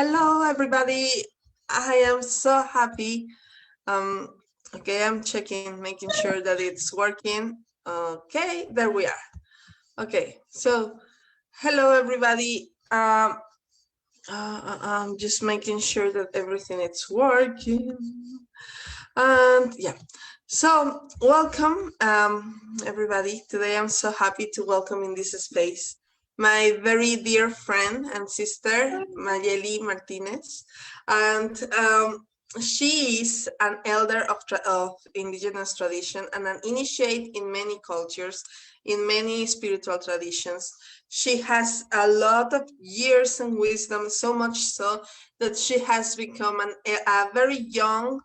Hello, everybody. I am so happy. Okay, I'm checking, making sure that it's working. Okay, there we are. Okay, so hello, everybody. I'm just making sure that everything is working. And yeah, so welcome, everybody. Today I'm so happy to welcome in this space my very dear friend and sister, Mayeli Martinez. And she is an elder of Indigenous tradition and an initiate in many cultures, in many spiritual traditions. She has a lot of years and wisdom, so much so that she has become a very young,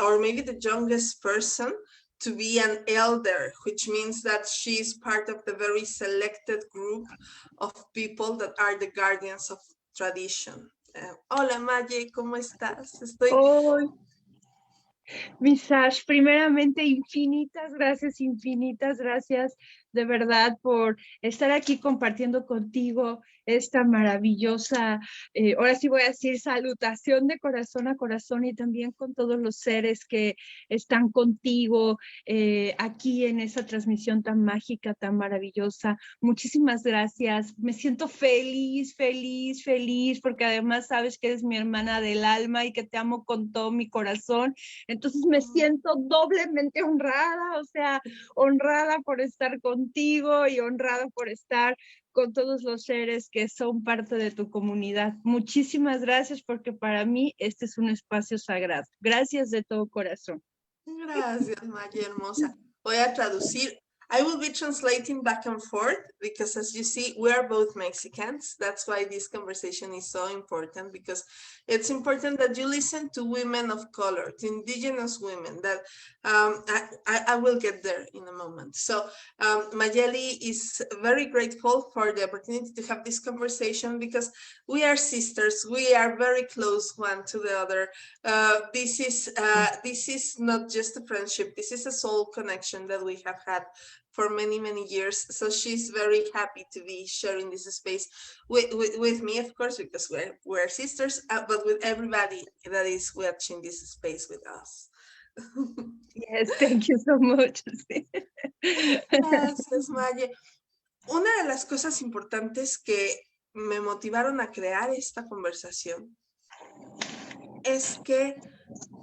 or maybe the youngest person to be an elder, which means that she is part of the very selected group of people that are the guardians of tradition. Hola Maye, ¿cómo estás? Hoy, Misash, primeramente infinitas gracias de verdad por estar aquí compartiendo contigo esta maravillosa, ahora sí voy a decir salutación de corazón a corazón y también con todos los seres que están contigo aquí en esa transmisión tan mágica, tan maravillosa. Muchísimas gracias. Me siento feliz porque además sabes que eres mi hermana del alma y que te amo con todo mi corazón. Entonces me siento doblemente honrada, o sea, honrada por estar contigo y honrada por estar con todos los seres que son parte de tu comunidad. Muchísimas gracias porque para mí este es un espacio sagrado. Gracias de todo corazón. Gracias, Maya hermosa. Voy a traducir. I will be translating back and forth because, as you see, we are both Mexicans. That's why this conversation is so important, because it's important that you listen to women of color, to indigenous women. That I will get there in a moment. So Mayeli is very grateful for the opportunity to have this conversation because we are sisters. We are very close one to the other. This is not just a friendship. This is a soul connection that we have had for many years. So she's very happy to be sharing this space with me, of course, because we're sisters, but with everybody that is watching this space with us. Yes, thank you so much. Gracias, Maya. Una de las cosas importantes que me motivaron a crear esta conversación es que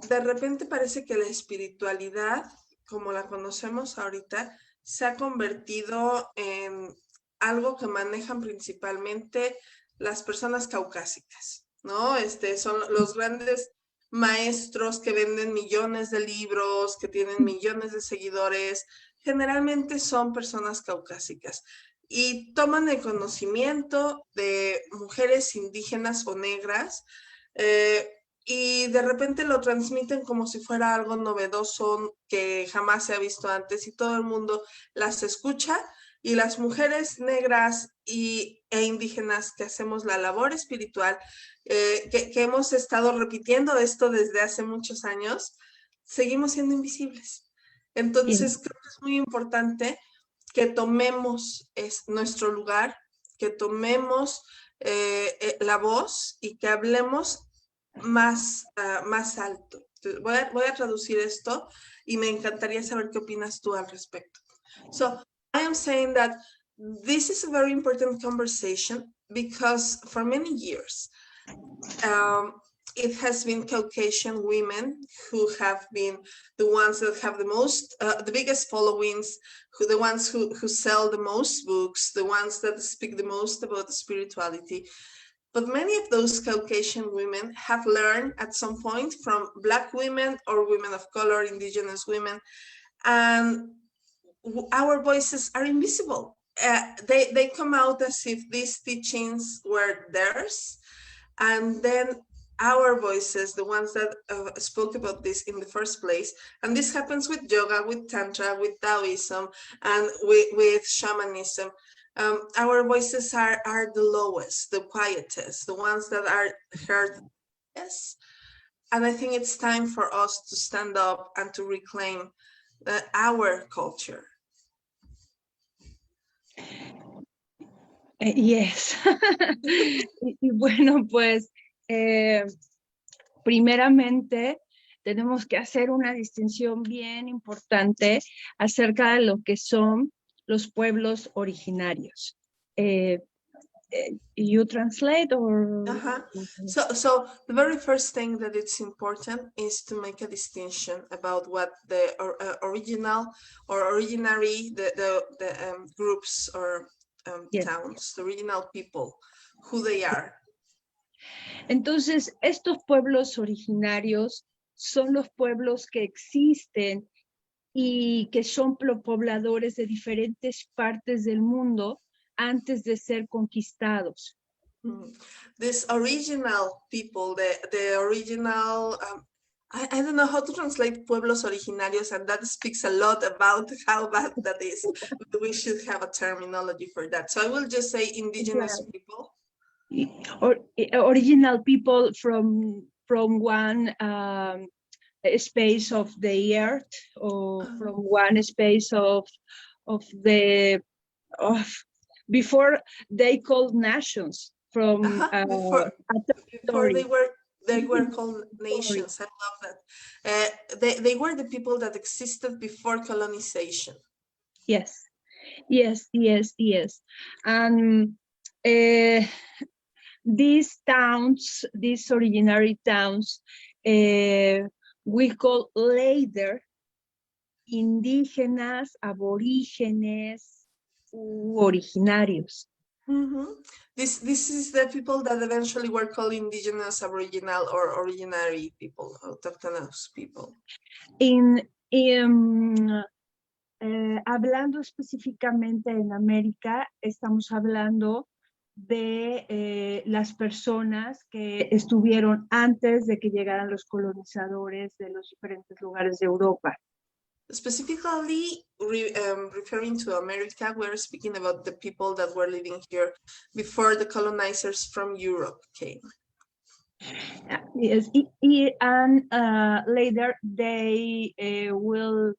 de repente parece que la espiritualidad, como la conocemos ahorita, se ha convertido en algo que manejan principalmente las personas caucásicas, ¿no? Son los grandes maestros que venden millones de libros, que tienen millones de seguidores, generalmente son personas caucásicas y toman el conocimiento de mujeres indígenas o negras, y de repente lo transmiten como si fuera algo novedoso que jamás se ha visto antes y todo el mundo las escucha, y las mujeres negras e indígenas que hacemos la labor espiritual, que hemos estado repitiendo esto desde hace muchos años, seguimos siendo invisibles. Entonces creo que es muy importante que tomemos nuestro lugar, que tomemos la voz y que hablemos más alto. Voy a traducir esto y me encantaría saber qué opinas tú al respecto. So I am saying that this is a very important conversation because for many years it has been Caucasian women who have been the ones that have the most, the biggest followings, the ones who sell the most books, the ones that speak the most about spirituality. But many of those Caucasian women have learned at some point from Black women or women of color, indigenous women, and our voices are invisible. They come out as if these teachings were theirs, and then our voices, the ones that spoke about this in the first place, and this happens with yoga, with Tantra, with Taoism, and with shamanism. Our voices are the lowest, the quietest, the ones that are heard. Yes. And I think it's time for us to stand up and to reclaim our culture. Yes. Y bueno, pues primeramente tenemos que hacer una distinción bien importante acerca de lo que son los pueblos originarios. You translate or? So the very first thing that it's important is to make a distinction about what the original or originary, the groups or Yes. towns, the original people, who they are. Entonces, estos pueblos originarios son los pueblos que existen y que son pobladores de diferentes partes del mundo antes de ser conquistados. This original people, the original, I don't know how to translate pueblos originarios, and that speaks a lot about how bad that is. We should have a terminology for that. So I will just say indigenous people. Original people from one space of the earth, or from one space of before they called nations, from before they were called nations. I love that. They were the people that existed before colonization. Yes. And these towns, these originary towns, we call later indígenas, aborígenes, originarios. This is the people that eventually were called indigenous, aboriginal, or originary people, autochthonous people. Hablando específicamente en América, estamos hablando de las personas que estuvieron antes de que llegaran los colonizadores de los diferentes lugares de Europa. Specifically referring to America, we're speaking about the people that were living here before the colonizers from Europe came. Yes, and later they will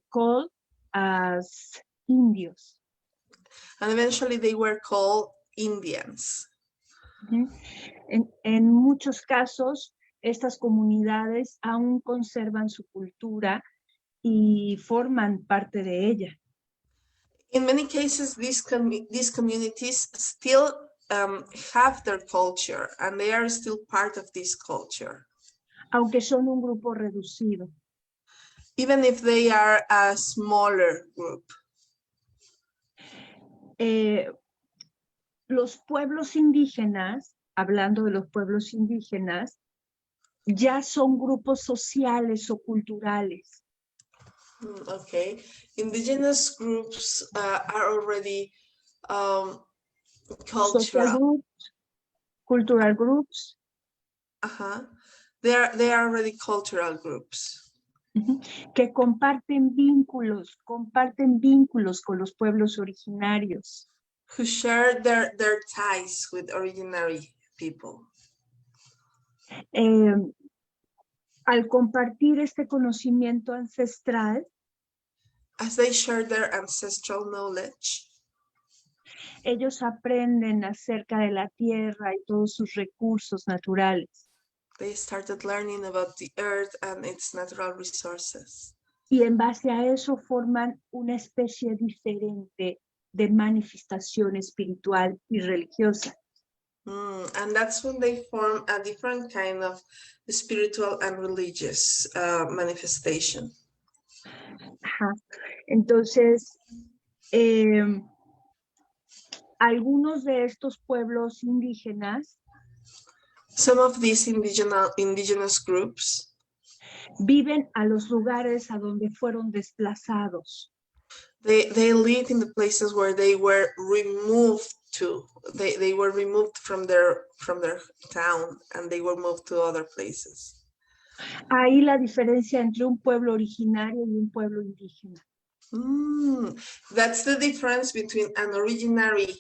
call as Indios. And eventually they were called Indians. En muchos casos, estas comunidades aún conservan su cultura y forman parte de ella. In many cases, these communities still have their culture, and they are still part of this culture. Aunque son un grupo reducido. Even if they are a smaller group. Los pueblos indígenas, hablando de los pueblos indígenas, ya son grupos sociales o culturales. Okay, indigenous groups are already cultural groups, cultural groups. They are already cultural groups. Que comparten vínculos con los pueblos originarios. Who share their ties with originary people. Al compartir este conocimiento ancestral, as they share their ancestral knowledge, ellos aprenden acerca de la tierra y todos sus recursos naturales. They started learning about the earth and its natural resources. Y en base a eso forman una especie diferente de manifestación espiritual y religiosa. And that's when they form a different kind of spiritual and religious manifestation. Ajá. Entonces, algunos de estos pueblos indígenas, some of these indigenous groups, viven a los lugares a donde fueron desplazados. They live in the places where they were removed to. They were removed from their town and they were moved to other places. Ahí la diferencia entre un pueblo originario y un pueblo indígena. That's the difference between an originary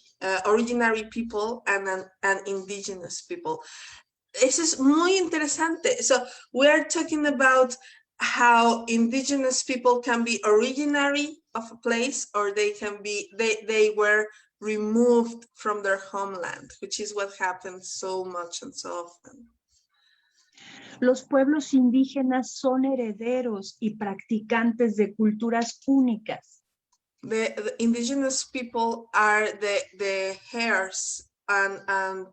people and an indigenous people. Eso es muy interesante. So we are talking about how indigenous people can be originary of a place, or they can be they were removed from their homeland, which is what happens so much and so often. Los pueblos indígenas son herederos y practicantes de culturas únicas. The indigenous people are the heirs and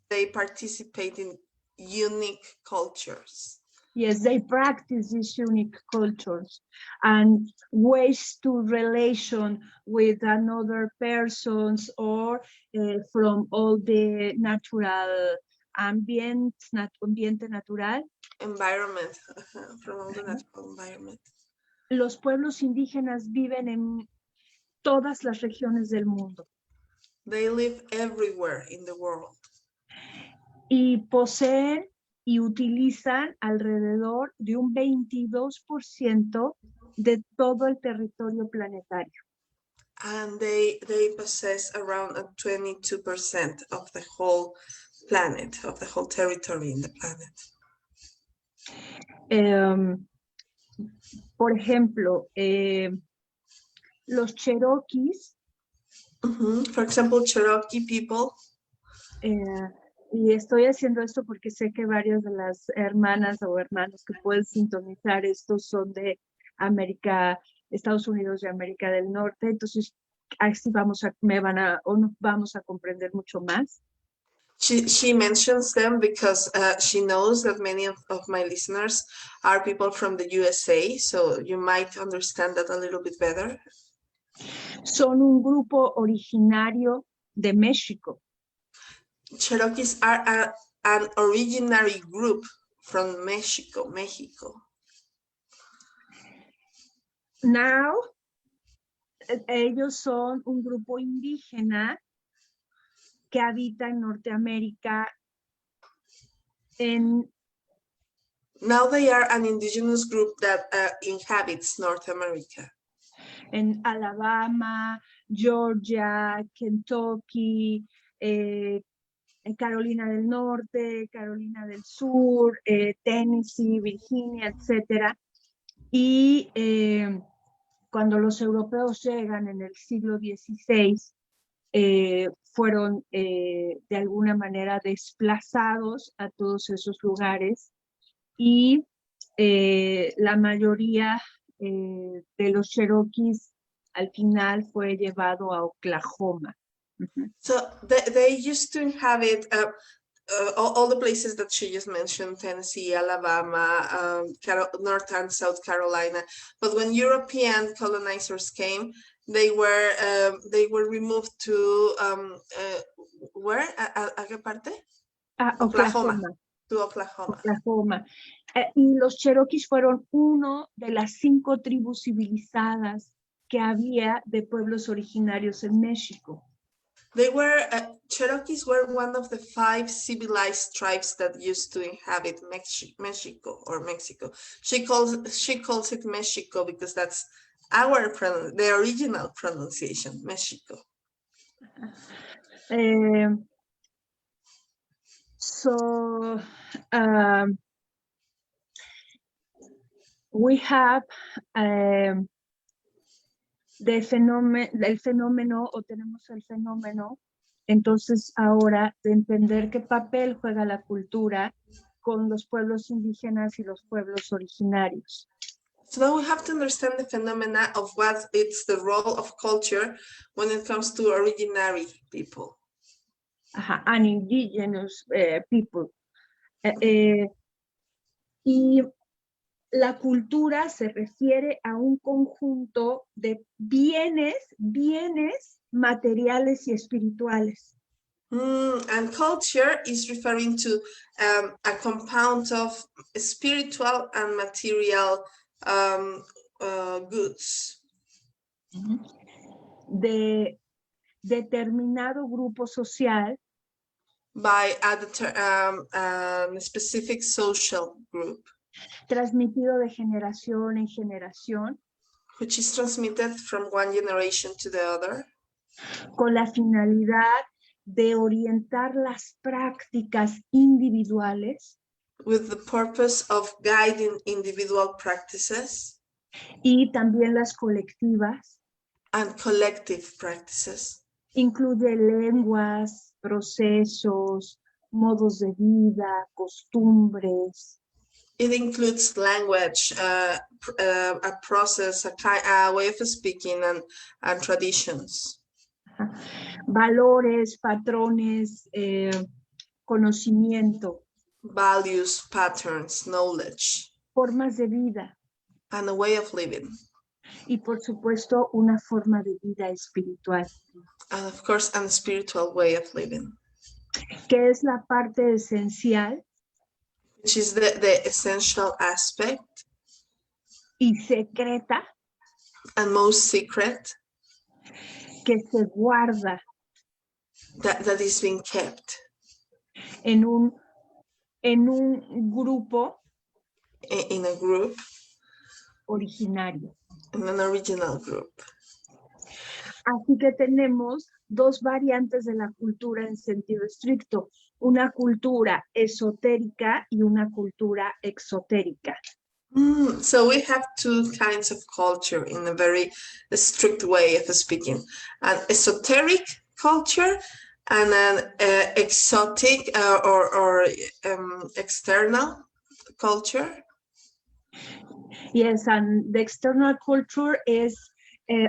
they participate in unique cultures. Yes, they practice these unique cultures and ways to relation with another persons or from all the natural ambiente natural. Environment, from all the natural environment. Los pueblos indígenas viven en todas las regiones del mundo. They live everywhere in the world. Y poseen y utilizan alrededor de un 22% de todo el territorio planetario. And they possess around 22% of the whole planet, of the whole territory in the planet. Por ejemplo, los Cherokees. For example, Cherokee people. Y estoy haciendo esto porque sé que varias de las hermanas o hermanos que pueden sintonizar esto son de América, Estados Unidos y América del Norte. Entonces, así vamos a comprender mucho más. She mentions them because she knows that many of my listeners are people from the USA, so you might understand that a little bit better. Son un grupo originario de México. Cherokees are an originary group from Mexico. Now, ellos son un grupo indígena que habita en Norteamérica. Now they are an indigenous group that inhabits North America. En Alabama, Georgia, Kentucky, Carolina del Norte, Carolina del Sur, Tennessee, Virginia, etc. Y cuando los europeos llegan en el siglo XVI, fueron de alguna manera desplazados a todos esos lugares y la mayoría de los Cherokees al final fue llevado a Oklahoma. So they used to inhabit all the places that she just mentioned, Tennessee, Alabama, North and South Carolina. But when European colonizers came, they were removed to where? ¿A qué parte? Oklahoma. To Oklahoma. Oklahoma. Y los Cherokees fueron uno de las 5 tribus civilizadas que había de pueblos originarios en México. They were Cherokees were one of the 5 civilized tribes that used to inhabit Mexico or Mexico. She calls it Mexico because that's the original pronunciation, Mexico. So we have el fenómeno, o tenemos el fenómeno, entonces ahora de entender qué papel juega la cultura con los pueblos indígenas y los pueblos originarios. So now we have to understand the phenomena of what it's the role of culture when it comes to originary people. And indigenous people. Y la cultura se refiere a un conjunto de bienes materiales y espirituales. And culture is referring to a compound of spiritual and material goods. De determinado grupo social. By a specific social group. Transmitido de generación en generación. Which is transmitted from one generation to the other. Con la finalidad de orientar las prácticas individuales. With the purpose of guiding individual practices. Y también las colectivas. And collective practices. Incluye lenguas, procesos, modos de vida, costumbres. It includes language, a process, a way of speaking, and traditions. Valores, patrones, conocimiento. Values, patterns, knowledge. Formas de vida. And a way of living. Y por supuesto, una forma de vida espiritual. And of course, a spiritual way of living. Que es la parte esencial. Which is the essential aspect. Y secreta. And most secret. Que se guarda. That is being kept. En un grupo. In a group. Originario. In an original group. Así que tenemos dos variantes de la cultura en sentido estricto, una cultura esotérica y una cultura exotérica. So we have two kinds of culture in a very strict way of speaking, an esoteric culture and an exotic or external culture. Yes, and the external culture is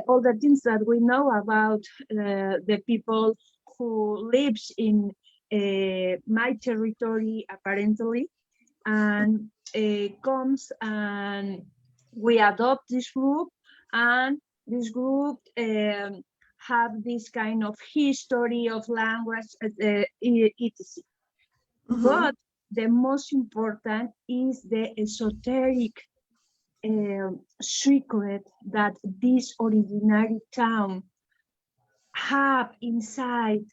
all the things that we know about the people who lives in my territory apparently, and comes and we adopt this group, and this group have this kind of history of language, etc. But the most important is the esoteric secret that this originary town have inside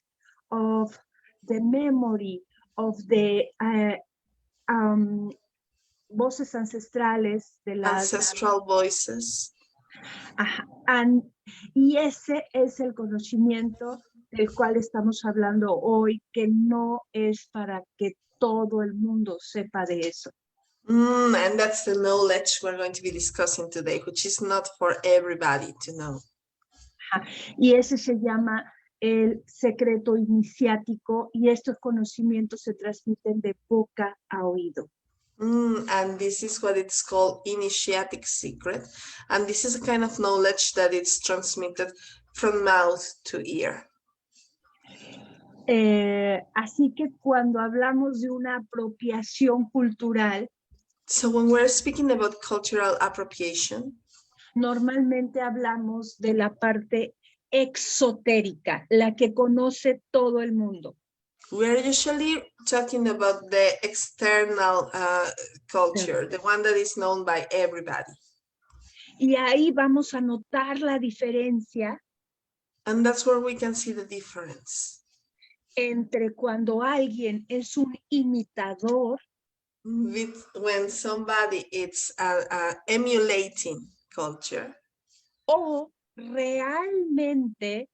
of the memory of the voces ancestrales de las ancestral voices. Y ese es el conocimiento del cual estamos hablando hoy, que no es para que todo el mundo sepa de eso. And that's the knowledge we're going to be discussing today, which is not for everybody to know. Y ese se llama el secreto iniciático, y estos conocimientos se transmiten de boca a oído. And this is what it's called initiatic secret. And this is a kind of knowledge that it's transmitted from mouth to ear. Así que cuando hablamos de una apropiación cultural, so when we're speaking about cultural appropriation, normalmente hablamos de la parte exotérica, la que conoce todo el mundo. We're usually talking about the external culture, the one that is known by everybody. Y ahí vamos a notar la diferencia. And that's where we can see the difference. Entre cuando alguien es un imitador. When somebody is emulating culture. O realmente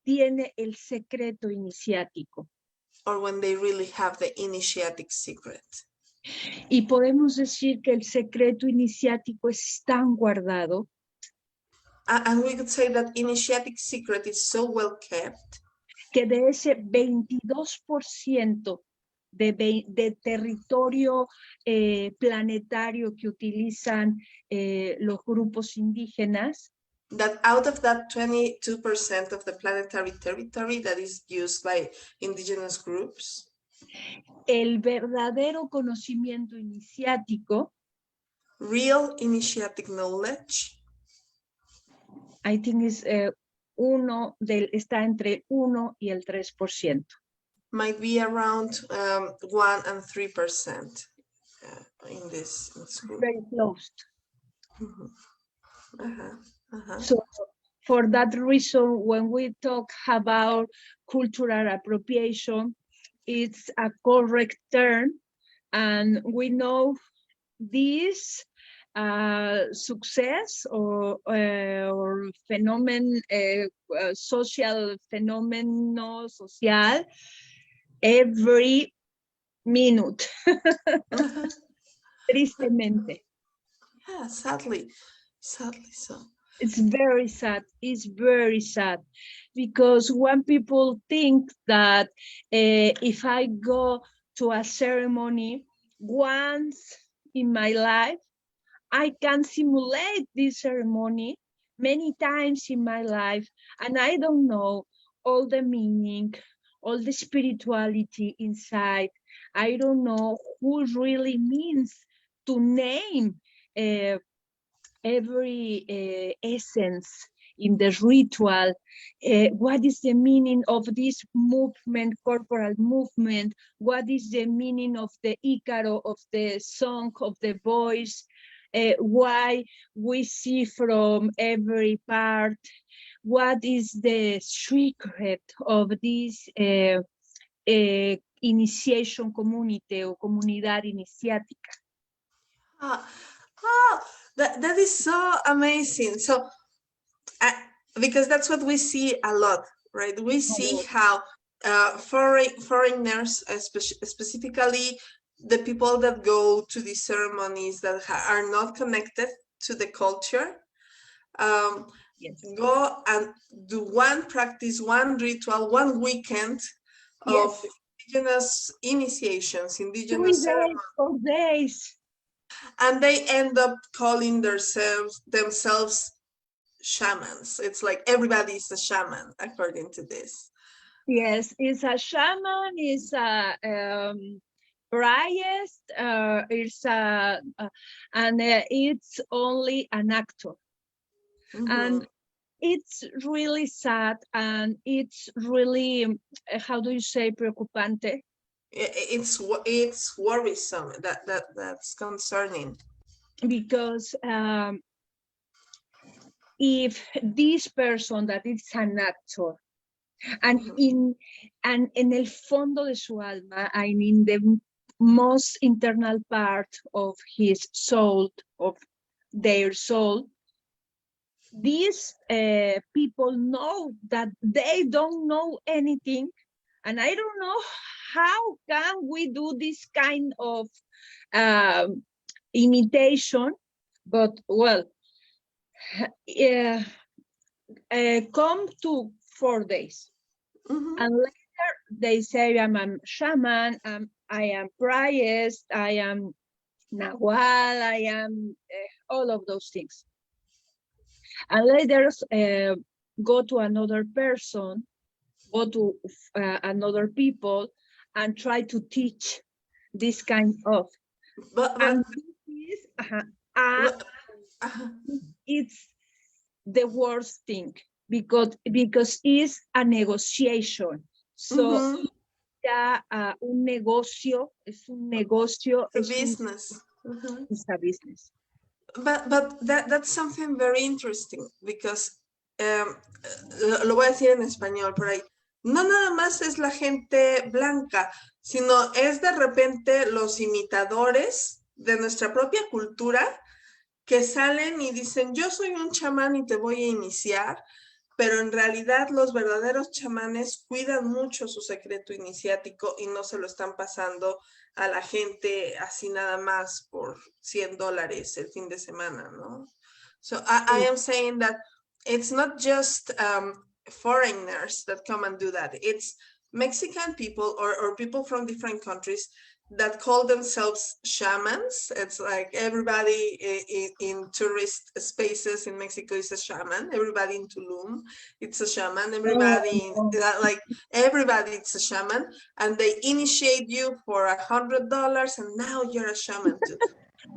tiene el secreto iniciático. Or when they really have the initiatic secret. Y podemos decir que el secreto iniciático es tan guardado. And we could say that initiatic secret is so well kept. Que de ese 22% de territorio planetario que utilizan los grupos indígenas, that out of that 22% of the planetary territory that is used by indigenous groups, el verdadero conocimiento iniciático, real initiatic knowledge, I think is está entre el 1 y el 3%. Might be around 1 and 3% in this group. Very close. Mm-hmm. So for that reason, when we talk about cultural appropriation, it's a correct term, and we know this success or phenomenon, social phenomenon social every minute. Tristemente. Yeah, sadly so. It's very sad. It's very sad. because when people think that if I go to a ceremony once in my life, I can simulate this ceremony many times in my life, and I don't know all the meaning, all the spirituality inside. I don't know who really means to name every essence in the ritual. What is the meaning of this movement, corporal movement? What is the meaning of the Icaro, of the song, of the voice? Why we see from every part? What is the secret of this initiation community or comunidad iniciática? That is so amazing. So, because that's what we see a lot, right? We see how foreigners, specifically the people that go to these ceremonies that are not connected to the culture, Yes. go and do one practice, one ritual, one weekend of indigenous initiations, indigenous ceremonies. 4 days. And they end up calling themselves shamans. It's like everybody's a shaman according to this. Yes, it's a shaman, it's a priest, it's a, and it's only an actor. And it's really sad, and it's really, how do you say, preocupante? It's worrisome. That's concerning. Because if this person that is an actor, and in el fondo de su alma, and in the most internal part of his soul, of their soul, these people know that they don't know anything, and I don't know how can we do this kind of imitation, but well, come to 4 days. And later they say I'm a shaman, I am priest, I am Nahual, I am all of those things. And later go to another person, go to another people, and try to teach this kind of. And this is, it's the worst thing, because it's a negotiation. So un negocio, es un negocio, it's a business. It's a business. But that's something very interesting, because lo voy a decir en español por ahí. No nada más es la gente blanca, sino es de repente los imitadores de nuestra propia cultura que salen y dicen, yo soy un chamán y te voy a iniciar, pero en realidad los verdaderos chamanes cuidan mucho su secreto iniciático y no se lo están pasando a la gente así nada más por $100 el fin de semana, ¿no? So I am saying that it's not just foreigners that come and do that. It's Mexican people or people from different countries that call themselves shamans. It's like everybody in tourist spaces in Mexico is a shaman. Everybody in Tulum, it's a shaman. Everybody, like everybody, it's a shaman. And they initiate you for $100, and now you're a shaman too.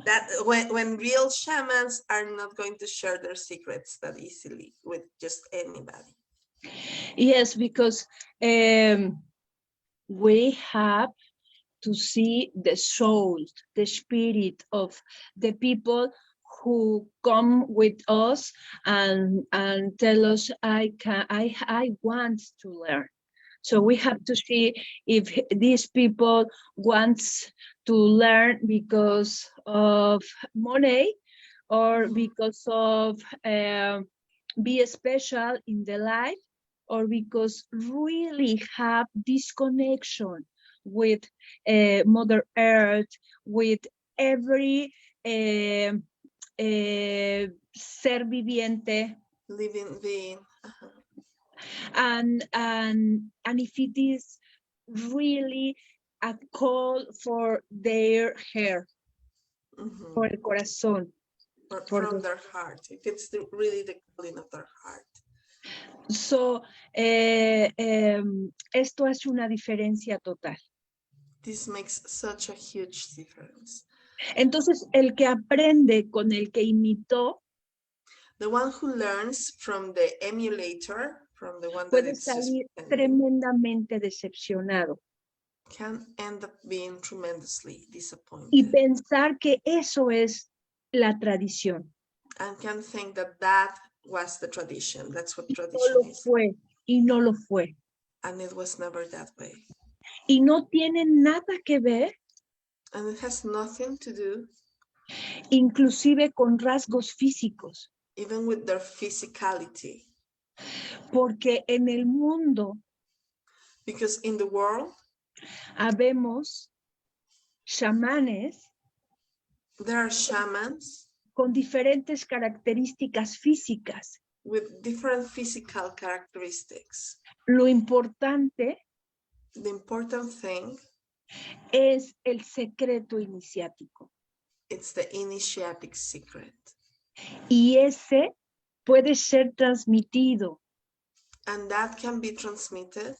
That when real shamans are not going to share their secrets that easily with just anybody. Yes, because we have to see the soul, the spirit of the people who come with us and tell us, I want to learn. So we have to see if these people want to learn because of money, or because of be special in the life, or because really have this connection with Mother Earth, with every ser viviente, living being. and if it is really a call for their hair, for el corazón. From their heart, if it's really the calling of their heart. So, esto hace una diferencia total. This makes such a huge difference. Entonces, el que aprende con el que imitó, the one who learns from the emulator, from the one that puede it's salir tremendamente decepcionado. Can end up being tremendously disappointed. Y pensar que eso es la tradición. And can think that that was the tradition. That's what No tradition lo is. fue, y no lo fue. And it was never that way. Y no tiene nada que ver, And it has nothing to do, inclusive con rasgos físicos. even with their physicality. Porque en el mundo Because in the world, habemos chamanes there are shamans con diferentes características físicas. with different physical characteristics. Lo importante The important thing, es el secreto iniciático. it's the initiatic secret. Y ese puede ser transmitido And that can be transmitted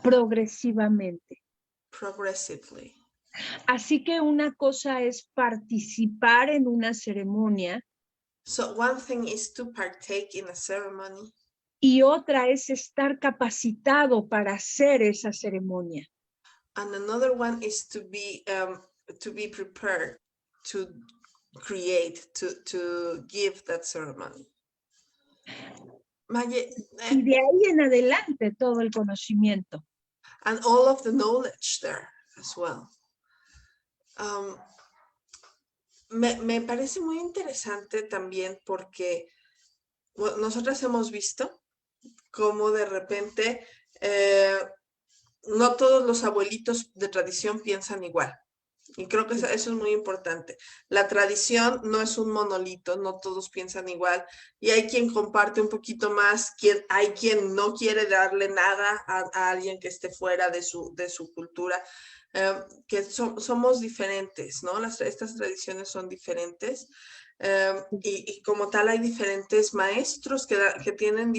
progresivamente. progressively. Así que una cosa es participar en una ceremonia So one thing is to partake in a ceremony, y otra es estar capacitado para hacer esa ceremonia. and another one is to be prepared to create, to give that ceremony. Y de ahí en adelante todo el conocimiento. And all of the knowledge there as well. Me parece muy interesante también porque nosotras hemos visto cómo de repente no todos los abuelitos de tradición piensan igual. Y creo que eso es muy importante. La tradición no es un monolito, no todos piensan igual. Y hay quien comparte un poquito más, hay quien no quiere darle nada a alguien que esté fuera de su cultura. Que somos diferentes, ¿no? Estas tradiciones son diferentes. Y como tal hay diferentes maestros que tienen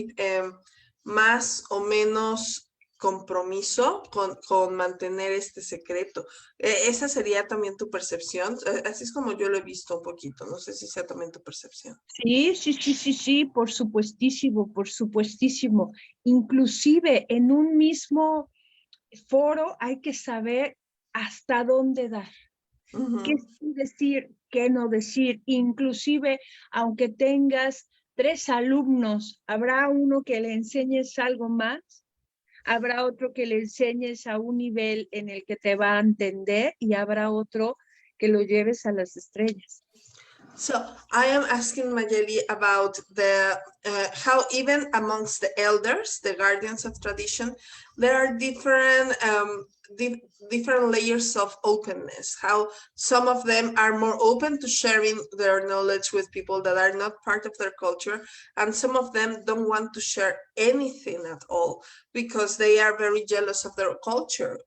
más o menos compromiso con mantener este secreto. ¿Esa sería también tu percepción? Así es como yo lo he visto un poquito. No sé si sea también tu percepción. Sí, por supuestísimo, por supuestísimo. Inclusive en un mismo foro hay que saber hasta dónde dar. Qué decir, qué no decir. Inclusive, aunque tengas 3 alumnos, habrá uno que le enseñes algo más, habrá otro que le enseñes a un nivel en el que te va a entender y habrá otro que lo lleves a las estrellas. So I am asking Mayeli about the how even amongst the elders, the guardians of tradition, there are different different layers of openness. How some of them are more open to sharing their knowledge with people that are not part of their culture, and some of them don't want to share anything at all because they are very jealous of their culture.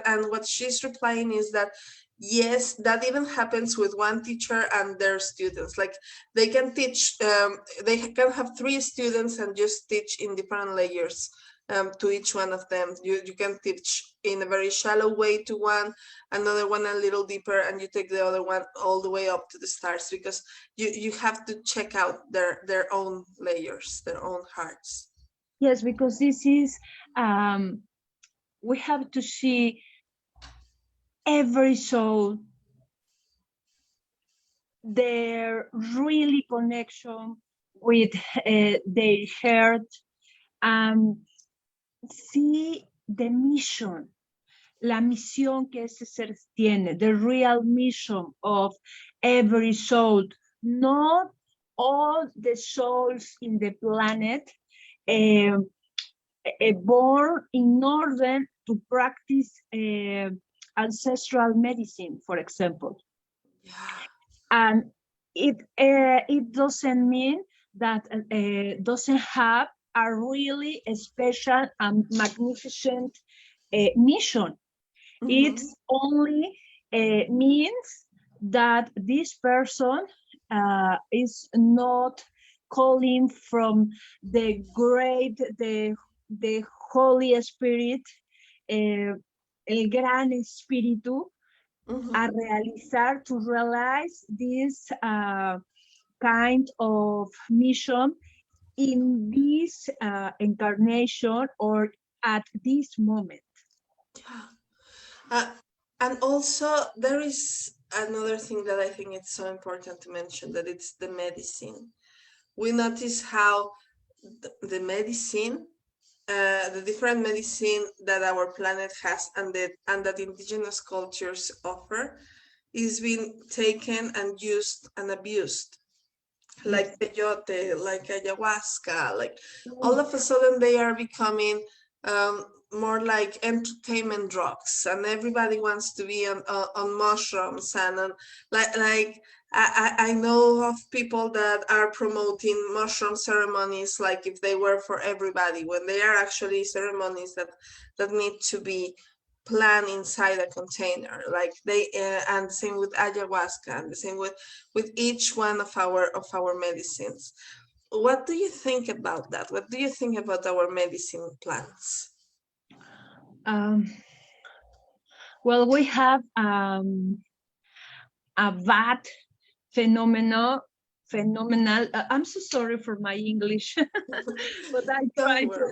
And what she's replying is that yes, that even happens with one teacher and their students. Like they can teach, they can have 3 students and just teach in different layers to each one of them. You can teach in a very shallow way to one, another one a little deeper, and you take the other one all the way up to the stars because you have to check out their own layers, their own hearts. Yes, because this is, we have to see every soul, their really connection with their heart, see the mission, la misión que ese ser tiene, the real mission of every soul, not all the souls in the planet born in order to practice ancestral medicine, for example. Yeah. And it doesn't mean that doesn't have a really special and magnificent mission. It's only means that this person is not calling from the Holy Spirit, el Gran Espíritu, a realizar, to realize this kind of mission in this incarnation or at this moment. And also there is another thing that I think it's so important to mention, that it's the medicine. We notice how the medicine, the different medicine that our planet has and that indigenous cultures offer is being taken and used and abused. Like peyote, like ayahuasca, like all of a sudden they are becoming more like entertainment drugs, and everybody wants to be on mushrooms and on, like I know of people that are promoting mushroom ceremonies like if they were for everybody, when they are actually ceremonies that need to be planned inside a container, like they and the same with ayahuasca, and the same with each one of our medicines. What do you think about that? What do you think about our medicine plants? Well, we have a bad phenomenal. I'm so sorry for my English, but I try to.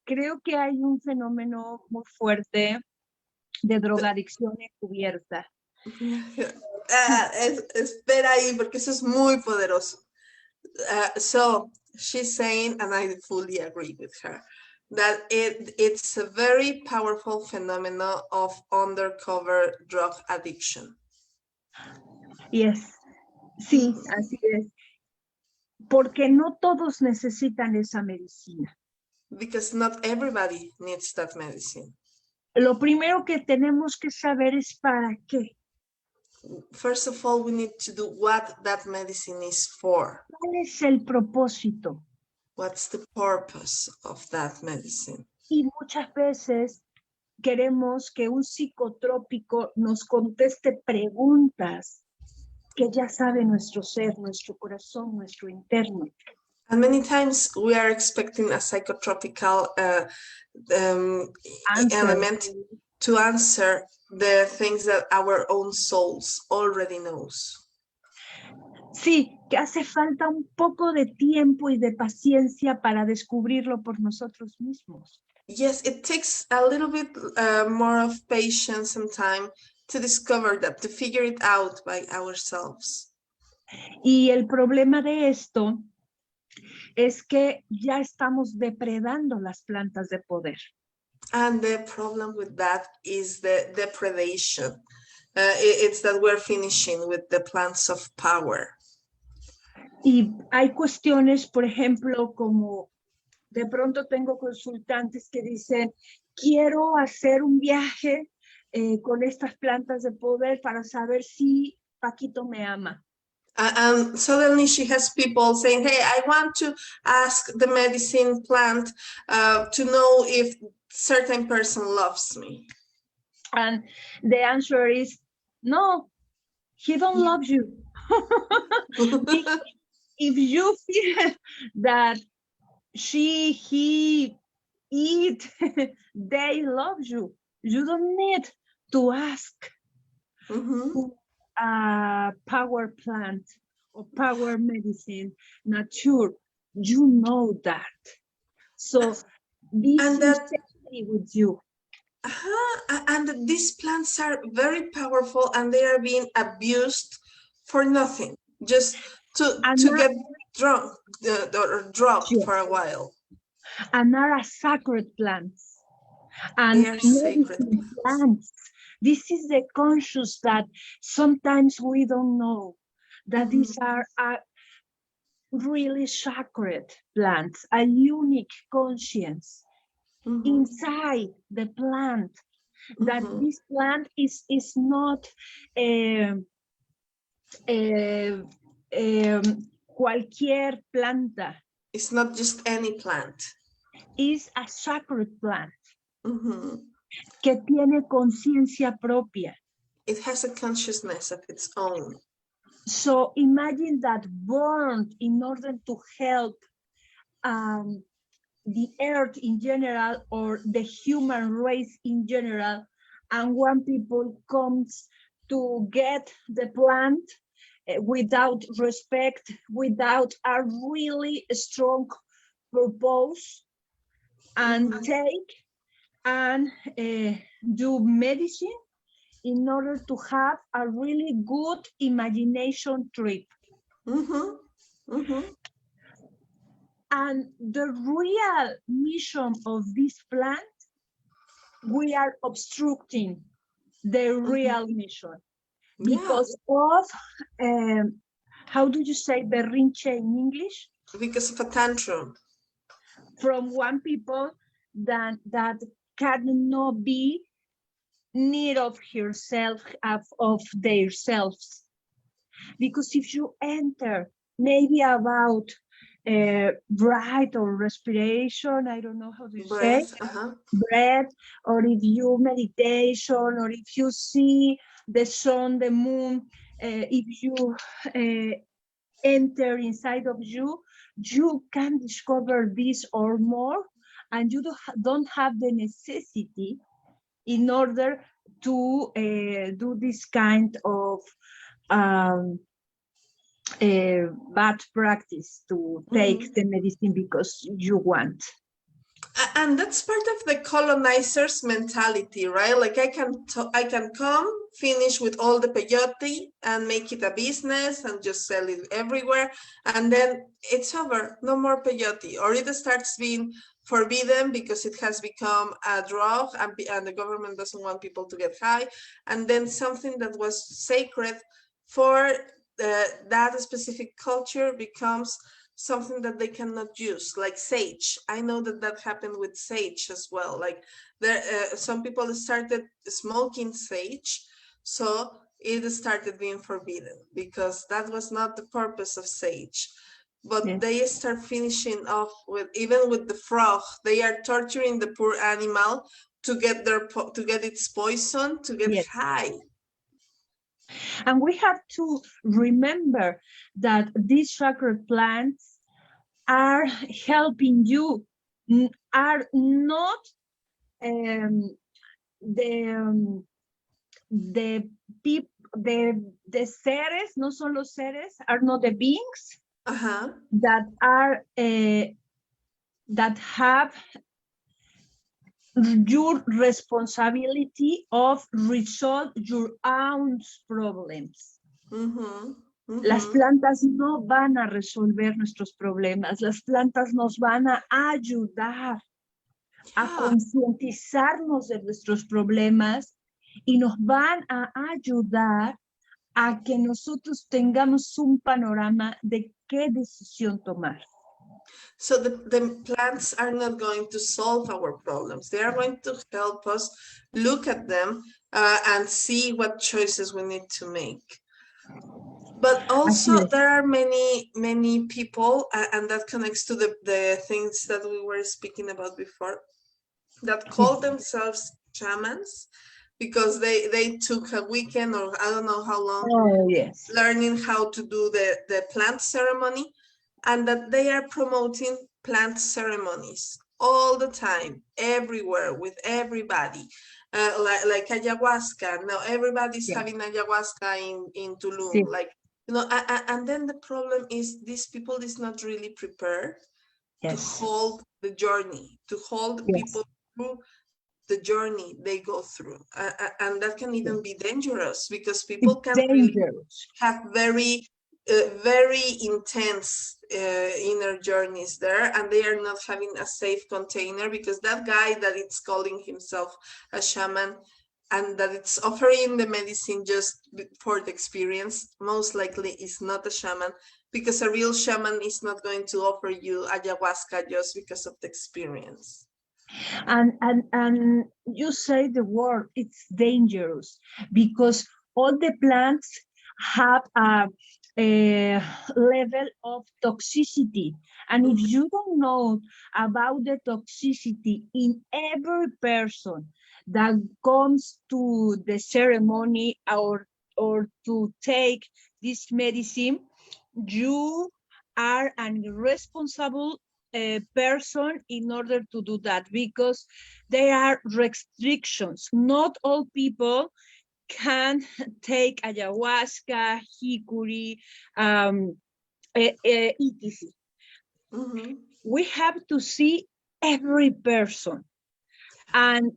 Creo que hay un fenómeno muy fuerte de drogadicción encubierta. Espera ahí, porque eso es muy poderoso. So she's saying, and I fully agree with her, that it's a very powerful phenomenon of undercover drug addiction. Yes, sí, así es. Porque no todos necesitan esa medicina. Because not everybody needs that medicine. Lo primero que tenemos que saber es para qué. First of all, we need to do what that medicine is for. ¿Cuál es el propósito? What's the purpose of that medicine? Y muchas veces queremos que un psicotrópico nos conteste preguntas que ya sabe nuestro ser, nuestro corazón, nuestro interno. And many times we are expecting a psychotropical element to answer the things that our own souls already knows. Sí, que hace falta un poco de tiempo y de paciencia para descubrirlo por nosotros mismos. Yes, it takes a little bit more of patience and time to discover that, to figure it out by ourselves. Y el problema de esto es que ya estamos depredando las plantas de poder. And the problem with that is the depredation. It's that we're finishing with the plants of power. Y hay cuestiones, por ejemplo, como de pronto tengo consultantes que dicen, quiero hacer un viaje con estas plantas de poder para saber si Paquito me ama. And suddenly she has people saying, hey, I want to ask the medicine plant to know if certain person loves me. And the answer is, no, he don't love you. If you feel that he, it, they love you, you don't need to ask a power plant or power medicine, nature. You know that. So be sincerely with you. And these plants are very powerful, and they are being abused for nothing, just to get drunk or dropped for a while. And are sacred plants. And they are sacred plants. This is the conscious that sometimes we don't know that these are really sacred plants, a unique conscience inside the plant. That this plant is not cualquier planta. It's not just any plant. It's a sacred plant Mm-hmm. que tiene conciencia propia. It has a consciousness of its own. So imagine that burned in order to help the earth in general or the human race in general, and one people comes to get the plant without respect, without a really strong purpose, and take and do medicine in order to have a really good imagination trip. And the real mission of this plant, we are obstructing the real mission because of, how do you say berrinche in English? Because of a tantrum. From one people that cannot be need of herself, of their selves. Because if you enter maybe about breath or respiration, I don't know how to say, breath, or if you meditation, or if you see the sun, the moon, if you enter inside of you, you can discover this or more, and you don't have the necessity in order to do this kind of bad practice to take the medicine because you want. And that's part of the colonizer's mentality, right? Like I can come, finish with all the peyote and make it a business and just sell it everywhere, and then it's over, no more peyote, or it starts being forbidden because it has become a drug, and the government doesn't want people to get high, and then something that was sacred for that specific culture becomes something that they cannot use, like sage. I know that happened with sage as well. Like there, some people started smoking sage, so it started being forbidden because that was not the purpose of sage. But they start finishing off with, even with the frog, they are torturing the poor animal to get its poison, to get high. And we have to remember that these sacred plants are helping you, are not the seres, no son los seres, are not the beings that are that have your responsibility of resolve your own problems. Las plantas no van a resolver nuestros problemas, las plantas nos van a ayudar a concientizarnos de nuestros problemas y nos van a ayudar a que nosotros tengamos un panorama de qué decisión tomar. So the plants are not going to solve our problems. They are going to help us look at them and see what choices we need to make. But also there are many people, and that connects to the things that we were speaking about before, that call themselves shamans because they took a weekend or I don't know how long learning how to do the plant ceremony, and that they are promoting plant ceremonies all the time, everywhere, with everybody. Like ayahuasca. Now everybody's having ayahuasca in Tulum. Like, you know, and then the problem is these people is not really prepared to hold the journey, to hold people through the journey they go through. And that can even be dangerous because people can really have very intense inner journeys there, and they are not having a safe container because that guy that it's calling himself a shaman and that it's offering the medicine just for the experience most likely is not a shaman, because a real shaman is not going to offer you ayahuasca just because of the experience. And you say the word, it's dangerous, because all the plants have level of toxicity. And if you don't know about the toxicity in every person that comes to the ceremony or to take this medicine, you are an irresponsible person in order to do that, because there are restrictions. Not all people can take ayahuasca, hikuri, etc. We have to see every person and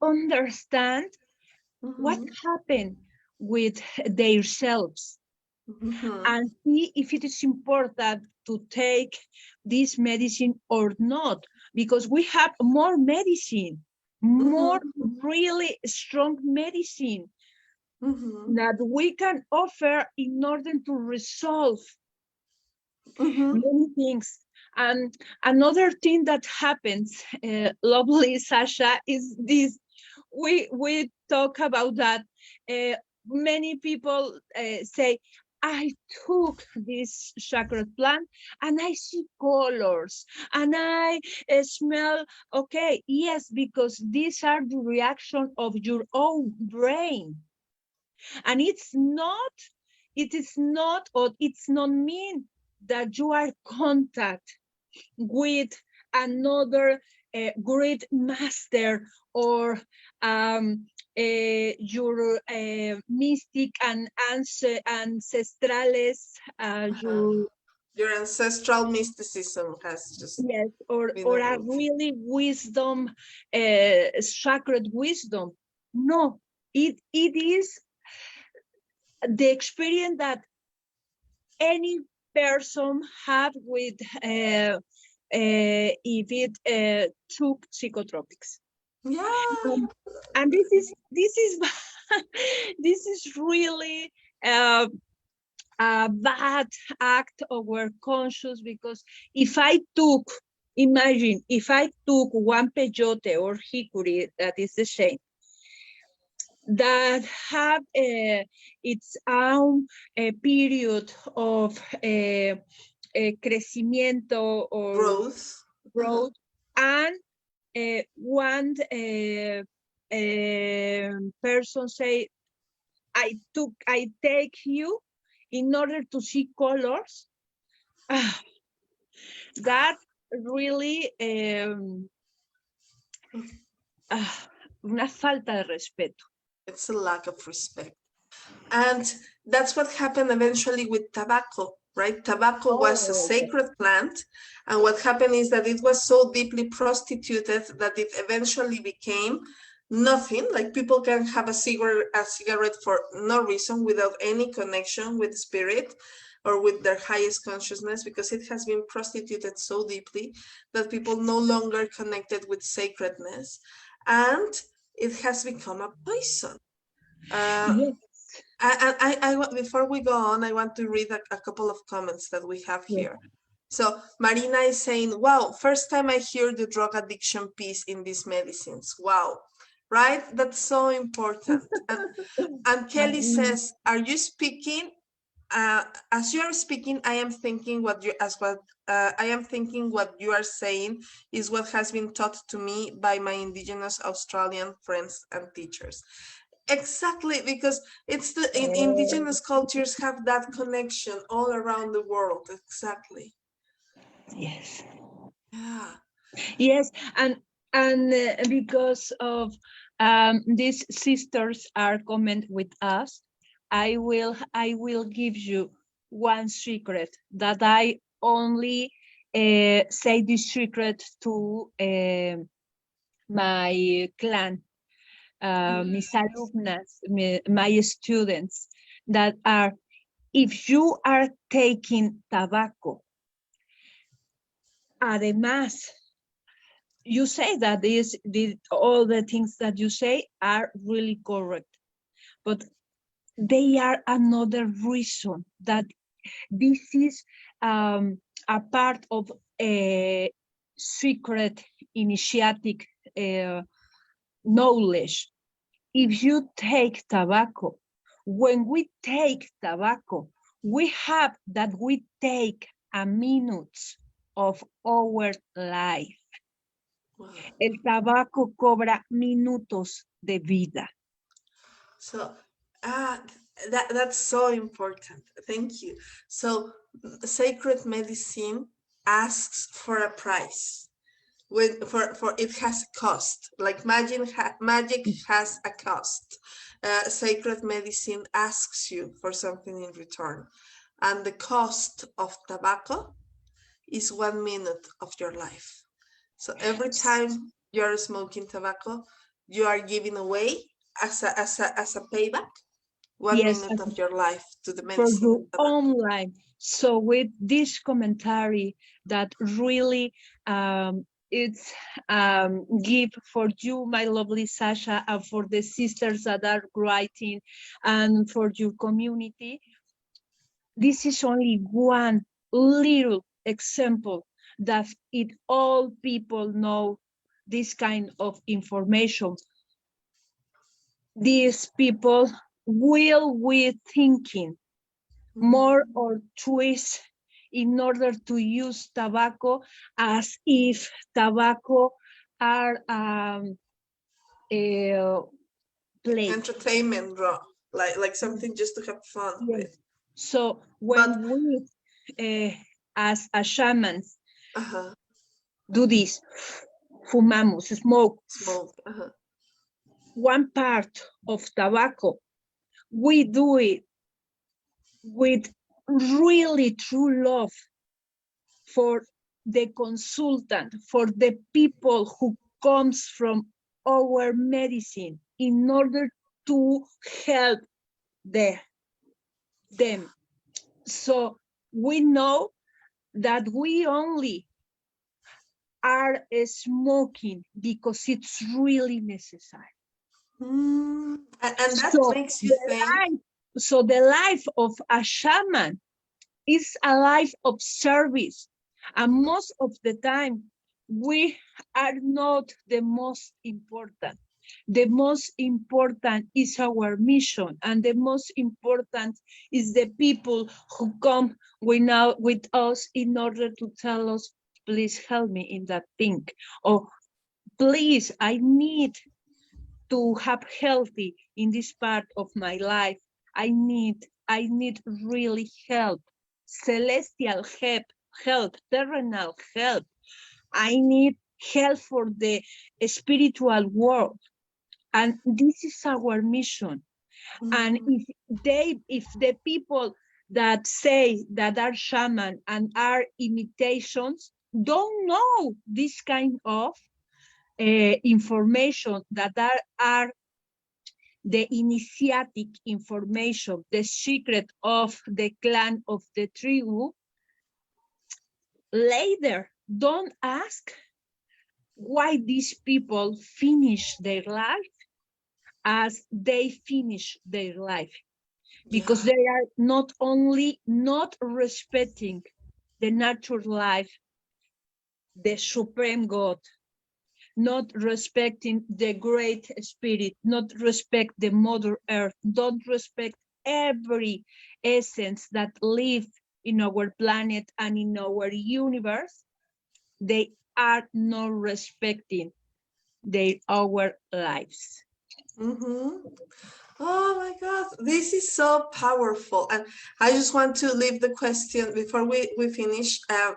understand what happened with their selves, and see if it is important to take this medicine or not, because we have more medicine, more really strong medicine that we can offer in order to resolve many things. And another thing that happens, lovely Sasha, is this. We talk about that. Many people say, I took this sacred plant and I see colors and I smell okay. Yes, because these are the reaction of your own brain. And it is not, or it's not mean that you are contact with another great master or your mystic and ancestrales, your ancestral mysticism has just yes, or a really wisdom, sacred wisdom. No, it is the experience that any person have with if it took psychotropics. Yeah. And this is this is really a bad act of our conscious, because if I took, imagine if I took one peyote or hikuri, that is the same, that have its own period of crecimiento or growth, and one person say, I take you in order to see colors. That really una falta de respeto. It's a lack of respect. And that's what happened eventually with tobacco, right? Tobacco was a sacred plant. And what happened is that it was so deeply prostituted that it eventually became nothing. Like people can have a cigarette for no reason, without any connection with spirit or with their highest consciousness, because it has been prostituted so deeply that people no longer connected with sacredness. And it has become a poison. Yes. Before we go on, I want to read a couple of comments that we have here. So Marina is saying, wow, first time I hear the drug addiction piece in these medicines. Wow, right? That's so important. And Kelly says, are you speaking? As you are speaking, I am thinking what you are saying is what has been taught to me by my Indigenous Australian friends and teachers. Exactly, because it's the Indigenous cultures have that connection all around the world. Exactly. Yes. Yeah. Yes, and because of these sisters are comment with us, I will give you one secret that I only say this secret to my clan, mis alumnas, my students, that are, if you are taking tobacco, además, you say that all the things that you say are really correct, but they are another reason that this is a part of a secret initiatic knowledge. If you take tobacco, when we take tobacco, we have that we take a minute of our life. Wow. El tabaco cobra minutos de vida. So that's so important. Thank you. So sacred medicine asks for a price. For it has a cost. Like magic has a cost. Sacred medicine asks you for something in return, and the cost of tobacco is 1 minute of your life. So every time you're smoking tobacco, you are giving away as a payback 1 Yes, minute of your life to the for medicine your of tobacco. own life. So with this commentary that really it's give for you, my lovely Sasha, and for the sisters that are writing, and for your community. This is only one little example that it all people know this kind of information. These people will be thinking more or twist in order to use tobacco as if tobacco are a play. Entertainment, like something just to have fun with. So when we, as a shamans, do this, fumamos, smoke, one part of tobacco, we do it with really true love for the consultant, for the people who comes from our medicine in order to help them. So we know that we only are smoking because it's really necessary. And that makes you think. So the life of a shaman is a life of service. And most of the time, we are not the most important. The most important is our mission, and the most important is the people who come with us in order to tell us, please help me in that thing, or please, I need to have healthy in this part of my life. I need really help, celestial help, terrenal help. I need help for the spiritual world. And this is our mission. And if the people that say that are shaman and are imitations don't know this kind of information, that are the initiatic information, the secret of the clan of the tribu, later don't ask why these people finish their life as they finish their life. Because they are not only not respecting the natural life, the supreme God, not respecting the great spirit, not respect the mother earth, don't respect every essence that live in our planet and in our universe, they are not respecting our lives. Oh my God, this is so powerful. And I just want to leave the question before we finish. I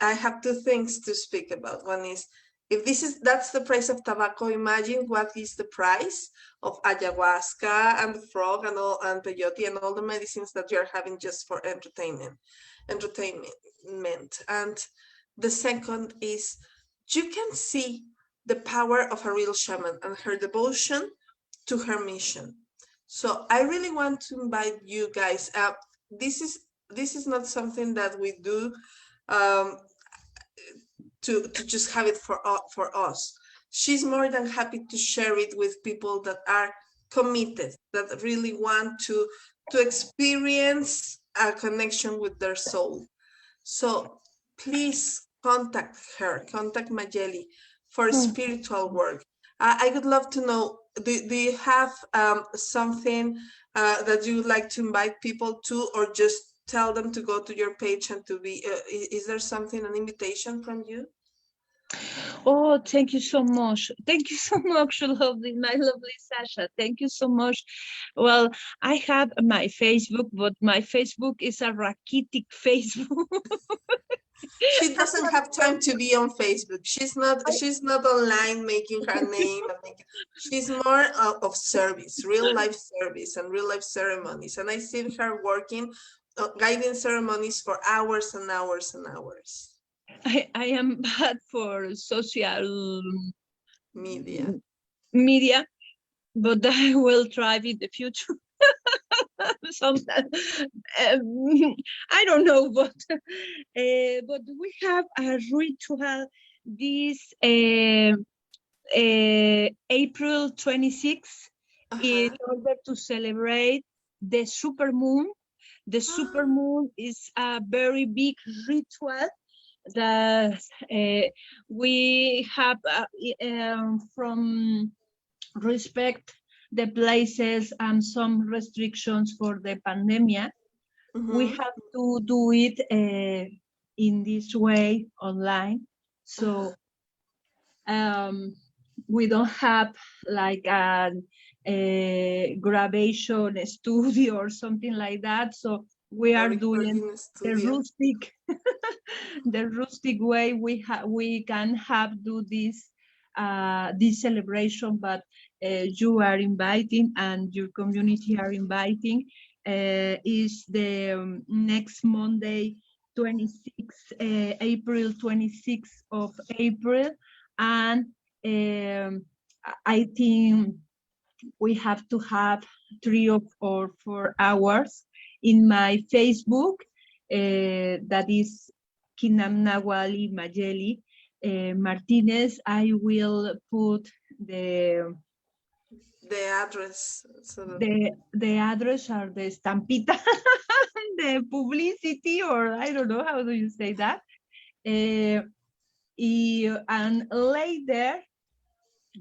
have two things to speak about. One is, if that's the price of tobacco, imagine what is the price of ayahuasca and the frog and peyote and all the medicines that you're having just for entertainment. And the second is, you can see the power of a real shaman and her devotion to her mission. So I really want to invite you guys. This is not something that we do to just have it for us. She's more than happy to share it with people that are committed, that really want to experience a connection with their soul. So please contact her, contact Mayeli for spiritual work. I would love to know, do you have something that you would like to invite people to, or just tell them to go to your page and to be, is there something, an invitation from you? Oh, thank you so much. Thank you so much, lovely, my lovely Sasha. Thank you so much. Well, I have my Facebook, but my Facebook is a rakitic Facebook. She doesn't have time to be on Facebook. She's not online making her name. She's more of service, real life service and real life ceremonies. And I see her working, guiding ceremonies for hours and hours and hours. I am bad for social media, but I will try in the future. Sometimes I don't know, but we have a ritual this April 26th in order to celebrate the super moon. The super moon is a very big ritual that we have from respect the places and some restrictions for the pandemic. We have to do it in this way online. So we don't have like a graduation studio or something like that. So we are doing the rustic, the rustic way. We can do this this celebration, but you are inviting and your community are inviting. Is the next Monday, April 26th of April, and I think we have to have 3 or 4 hours in my Facebook. That is Kinamnawali Majeli Martinez. I will put the address. So the address or the estampita, the publicity, or I don't know, how do you say that? And later,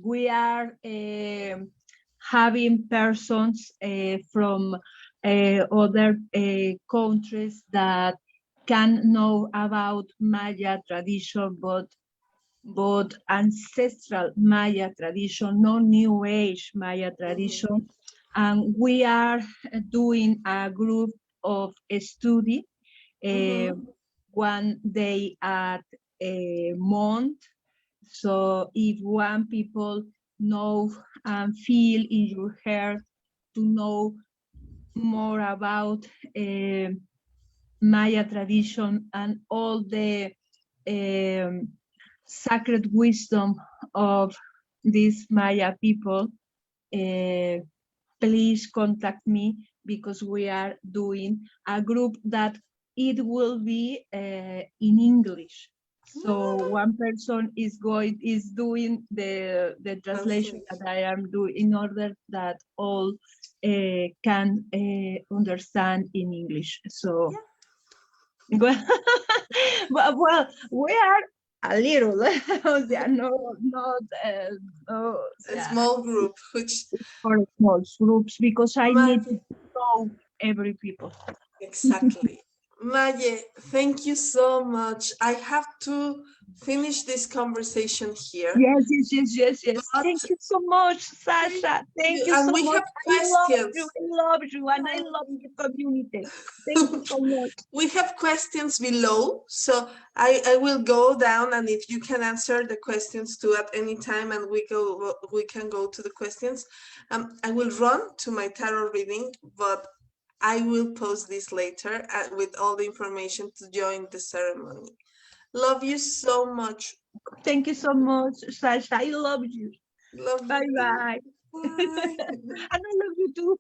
we are having persons from other countries that can know about Maya tradition, but ancestral Maya tradition, no New Age Maya tradition. And we are doing a group of study, 1 day at a month. So if one people know and feel in your heart to know more about Maya tradition and all the sacred wisdom of these Maya people, please contact me, because we are doing a group that it will be in English. So one person is doing the translation that I am doing, in order that all can understand in English. So well, we are a little, not a small group, which for small groups, because I need to know every people. Exactly. Maye, thank you so much. I have to finish this conversation here. Yes. Thank you so much, Sasha. Thank you so much. We have questions. I love you, and I love the community. Thank you so much. We have questions below, so I will go down, and if you can answer the questions too at any time, and we can go to the questions. I will run to my tarot reading, but I will post this later with all the information to join the ceremony. Love you so much. Thank you so much, Sasha. I love you. Love you. Bye. And I love you too.